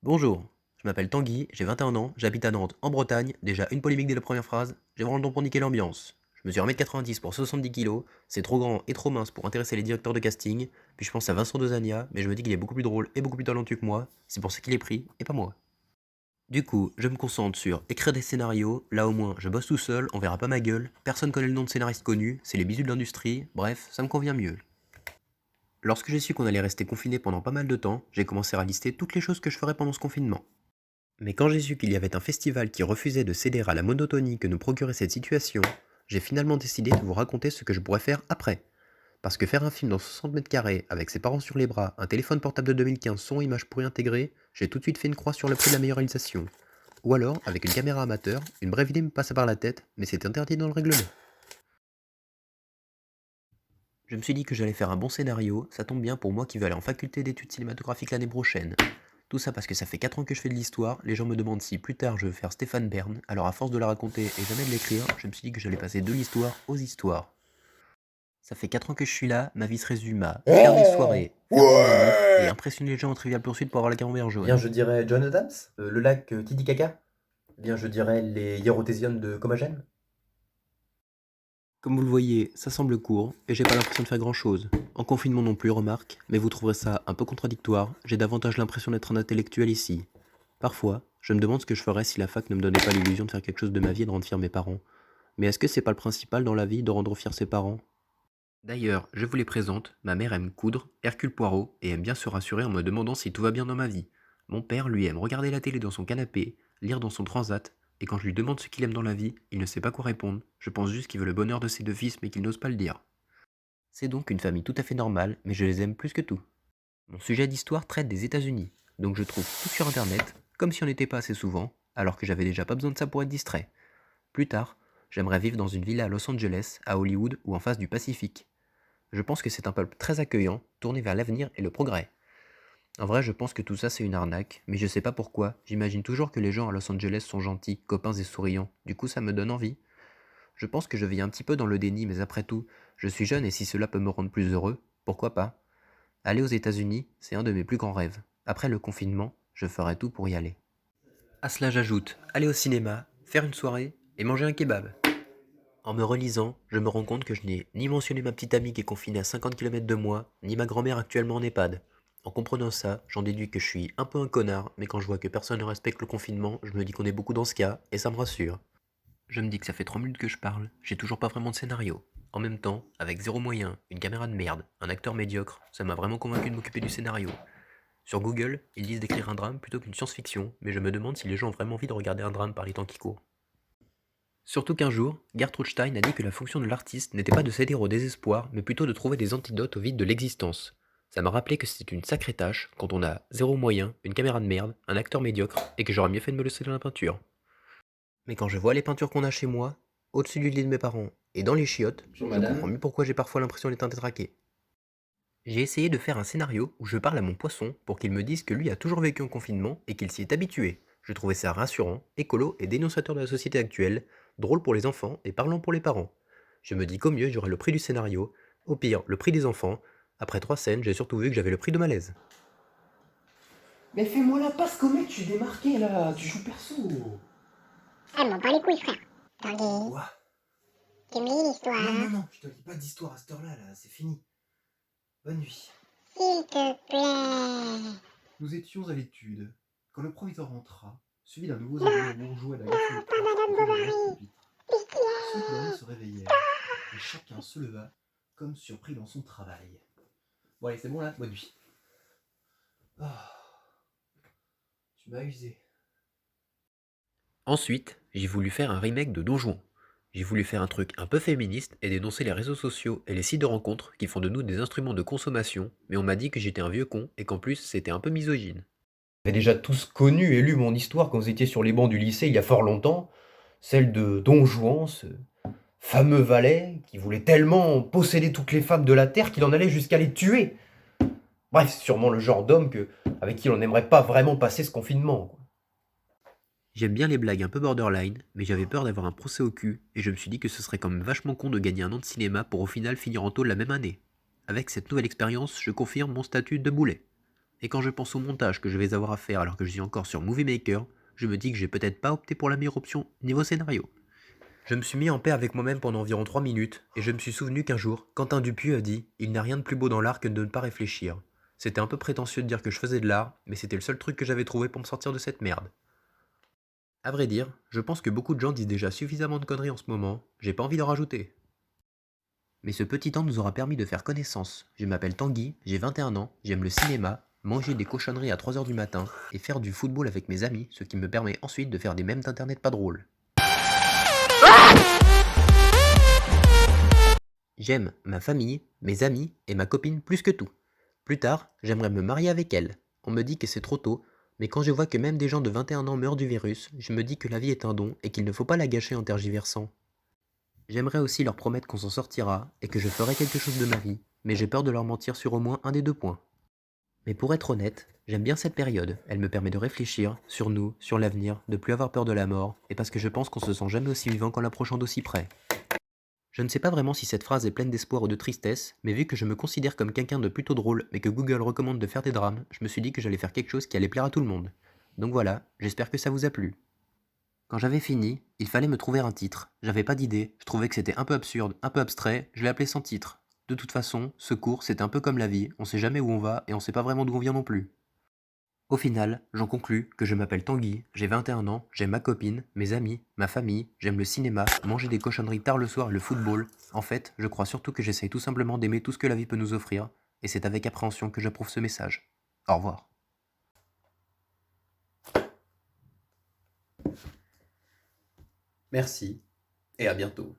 Bonjour, je m'appelle Tanguy, j'ai 21 ans, j'habite à Nantes, en Bretagne, déjà une polémique dès la première phrase, j'ai vraiment le don pour niquer l'ambiance. Je mesure 1m90 pour 70 kilos, c'est trop grand et trop mince pour intéresser les directeurs de casting, puis je pense à Vincent Dezania, mais je me dis qu'il est beaucoup plus drôle et beaucoup plus talentueux que moi, c'est pour ça qu'il est pris, et pas moi. Du coup, je me concentre sur écrire des scénarios, là au moins je bosse tout seul, on verra pas ma gueule, personne connaît le nom de scénariste connu, c'est les bisous de l'industrie, bref, ça me convient mieux. Lorsque j'ai su qu'on allait rester confiné pendant pas mal de temps, j'ai commencé à lister toutes les choses que je ferais pendant ce confinement. Mais quand j'ai su qu'il y avait un festival qui refusait de céder à la monotonie que nous procurait cette situation, j'ai finalement décidé de vous raconter ce que je pourrais faire après. Parce que faire un film dans 60 mètres carrés, avec ses parents sur les bras, un téléphone portable de 2015 son et image pourri intégré, j'ai tout de suite fait une croix sur le prix de la meilleure réalisation. Ou alors, avec une caméra amateur, une brève idée me passa par la tête, mais c'est interdit dans le règlement. Je me suis dit que j'allais faire un bon scénario, ça tombe bien pour moi qui veux aller en faculté d'études cinématographiques l'année prochaine. Tout ça parce que ça fait 4 ans que je fais de l'histoire, les gens me demandent si plus tard je veux faire Stéphane Bern, alors à force de la raconter et jamais de l'écrire, je me suis dit que j'allais passer de l'histoire aux histoires. Ça fait 4 ans que je suis là, ma vie se résume à faire des soirées, faire des manifs et impressionner les gens en Trivial Pursuit pour avoir la camembert Bien, jaune. je dirais John Adams, le lac Titicaca. Bien, je dirais les Hierotésium de Comagène. Comme vous le voyez, ça semble court et j'ai pas l'impression de faire grand chose. En confinement non plus, remarque, mais vous trouverez ça un peu contradictoire, j'ai davantage l'impression d'être un intellectuel ici. Parfois, je me demande ce que je ferais si la fac ne me donnait pas l'illusion de faire quelque chose de ma vie et de rendre fier mes parents. Mais est-ce que c'est pas le principal dans la vie de rendre fier ses parents? D'ailleurs, je vous les présente, ma mère aime coudre, Hercule Poirot, et aime bien se rassurer en me demandant si tout va bien dans ma vie. Mon père, lui, aime regarder la télé dans son canapé, lire dans son transat, et quand je lui demande ce qu'il aime dans la vie, il ne sait pas quoi répondre, je pense juste qu'il veut le bonheur de ses deux fils mais qu'il n'ose pas le dire. C'est donc une famille tout à fait normale, mais je les aime plus que tout. Mon sujet d'histoire traite des États-Unis, donc je trouve tout sur internet, comme si on n'était pas assez souvent, alors que j'avais déjà pas besoin de ça pour être distrait. Plus tard, j'aimerais vivre dans une villa à Los Angeles, à Hollywood ou en face du Pacifique. Je pense que c'est un peuple très accueillant, tourné vers l'avenir et le progrès. En vrai, je pense que tout ça c'est une arnaque, mais je sais pas pourquoi, j'imagine toujours que les gens à Los Angeles sont gentils, copains et souriants, du coup ça me donne envie. Je pense que je vis un petit peu dans le déni, mais après tout, je suis jeune et si cela peut me rendre plus heureux, pourquoi pas? Aller aux États-Unis, c'est un de mes plus grands rêves. Après le confinement, je ferai tout pour y aller. À cela j'ajoute, aller au cinéma, faire une soirée et manger un kebab. En me relisant, je me rends compte que je n'ai ni mentionné ma petite amie qui est confinée à 50 km de moi, ni ma grand-mère actuellement en EHPAD. En comprenant ça, j'en déduis que je suis un peu un connard, mais quand je vois que personne ne respecte le confinement, je me dis qu'on est beaucoup dans ce cas, et ça me rassure. Je me dis que ça fait 3 minutes que je parle, j'ai toujours pas vraiment de scénario. En même temps, avec zéro moyen, une caméra de merde, un acteur médiocre, ça m'a vraiment convaincu de m'occuper du scénario. Sur Google, ils disent d'écrire un drame plutôt qu'une science-fiction, mais je me demande si les gens ont vraiment envie de regarder un drame par les temps qui courent. Surtout qu'un jour, Gertrude Stein a dit que la fonction de l'artiste n'était pas de céder au désespoir, mais plutôt de trouver des antidotes au vide de l'existence. Ça m'a rappelé que c'était une sacrée tâche quand on a zéro moyen, une caméra de merde, un acteur médiocre, et que j'aurais mieux fait de me laisser dans la peinture. Mais quand je vois les peintures qu'on a chez moi, au-dessus du lit de mes parents, et dans les chiottes, Bonjour je comprends madame. mieux pourquoi j'ai parfois l'impression d'être détraqué. J'ai essayé de faire un scénario où je parle à mon poisson pour qu'il me dise que lui a toujours vécu en confinement et qu'il s'y est habitué. Je trouvais ça rassurant, écolo et dénonçateur de la société actuelle, drôle pour les enfants et parlant pour les parents. Je me dis qu'au mieux j'aurai le prix du scénario, au pire le prix des enfants. Après 3 scènes, j'ai surtout vu que j'avais le prix de malaise. Mais fais-moi la passe, comet, tu es démarqué là, tu joues perso. Ah, m'en pas les couilles, frère. Tanguy, Quoi? tu me lis Non, non, l'histoire, non, je te lis pas d'histoire à cette heure-là, là, c'est fini. Bonne nuit. s'il te plaît. Nous étions à l'étude, quand le proviseur rentra, suivi d'un nouveau Non, habillement bourgeois et d'un garçon de non, pas traite Madame posé devant un Bovary. pupitre. Tous les derniers Pitié. se réveillèrent, et chacun se leva, comme surpris dans son travail. Bon allez, c'est bon là, bonne nuit. Ah, tu m'as usé. Ensuite, j'ai voulu faire un remake de Don Juan. J'ai voulu faire un truc un peu féministe et dénoncer les réseaux sociaux et les sites de rencontres qui font de nous des instruments de consommation, mais on m'a dit que j'étais un vieux con et qu'en plus c'était un peu misogyne. Vous avez déjà tous connu et lu mon histoire quand vous étiez sur les bancs du lycée il y a fort longtemps, celle de Don Juan, ce fameux valet qui voulait tellement posséder toutes les femmes de la terre qu'il en allait jusqu'à les tuer. Bref, c'est sûrement le genre d'homme avec qui on n'aimerait pas vraiment passer ce confinement, quoi. J'aime bien les blagues un peu borderline, mais j'avais peur d'avoir un procès au cul, et je me suis dit que ce serait quand même vachement con de gagner un an de cinéma pour au final finir en taule la même année. Avec cette nouvelle expérience, je confirme mon statut de boulet. Et quand je pense au montage que je vais avoir à faire alors que je suis encore sur Movie Maker, je me dis que j'ai peut-être pas opté pour la meilleure option niveau scénario. Je me suis mis en paix avec moi-même pendant environ 3 minutes, et je me suis souvenu qu'un jour, Quentin Dupieux a dit « Il n'y a rien de plus beau dans l'art que de ne pas réfléchir ». C'était un peu prétentieux de dire que je faisais de l'art, mais c'était le seul truc que j'avais trouvé pour me sortir de cette merde. À vrai dire, je pense que beaucoup de gens disent déjà suffisamment de conneries en ce moment, j'ai pas envie d'en rajouter. Mais ce petit temps nous aura permis de faire connaissance. Je m'appelle Tanguy, j'ai 21 ans, j'aime le cinéma, manger des cochonneries à 3 heures du matin, et faire du football avec mes amis, ce qui me permet ensuite de faire des mèmes d'internet pas drôles. J'aime ma famille, mes amis et ma copine plus que tout. Plus tard, j'aimerais me marier avec elle. On me dit que c'est trop tôt, mais quand je vois que même des gens de 21 ans meurent du virus, je me dis que la vie est un don et qu'il ne faut pas la gâcher en tergiversant. J'aimerais aussi leur promettre qu'on s'en sortira et que je ferai quelque chose de ma vie, mais j'ai peur de leur mentir sur au moins un des deux points. Mais pour être honnête, j'aime bien cette période, elle me permet de réfléchir sur nous, sur l'avenir, de plus avoir peur de la mort, et parce que je pense qu'on se sent jamais aussi vivant qu'en l'approchant d'aussi près. Je ne sais pas vraiment si cette phrase est pleine d'espoir ou de tristesse, mais vu que je me considère comme quelqu'un de plutôt drôle, mais que Google recommande de faire des drames, je me suis dit que j'allais faire quelque chose qui allait plaire à tout le monde. Donc voilà, j'espère que ça vous a plu. Quand j'avais fini, il fallait me trouver un titre. J'avais pas d'idée, je trouvais que c'était un peu absurde, un peu abstrait, je l'ai appelé sans titre. De toute façon, ce cours, c'est un peu comme la vie, on sait jamais où on va et on sait pas vraiment d'où on vient non plus. Au final, j'en conclus que je m'appelle Tanguy, j'ai 21 ans, j'aime ma copine, mes amis, ma famille, j'aime le cinéma, manger des cochonneries tard le soir et le football. En fait, je crois surtout que j'essaye tout simplement d'aimer tout ce que la vie peut nous offrir, et c'est avec appréhension que j'approuve ce message. Au revoir. Merci, et à bientôt.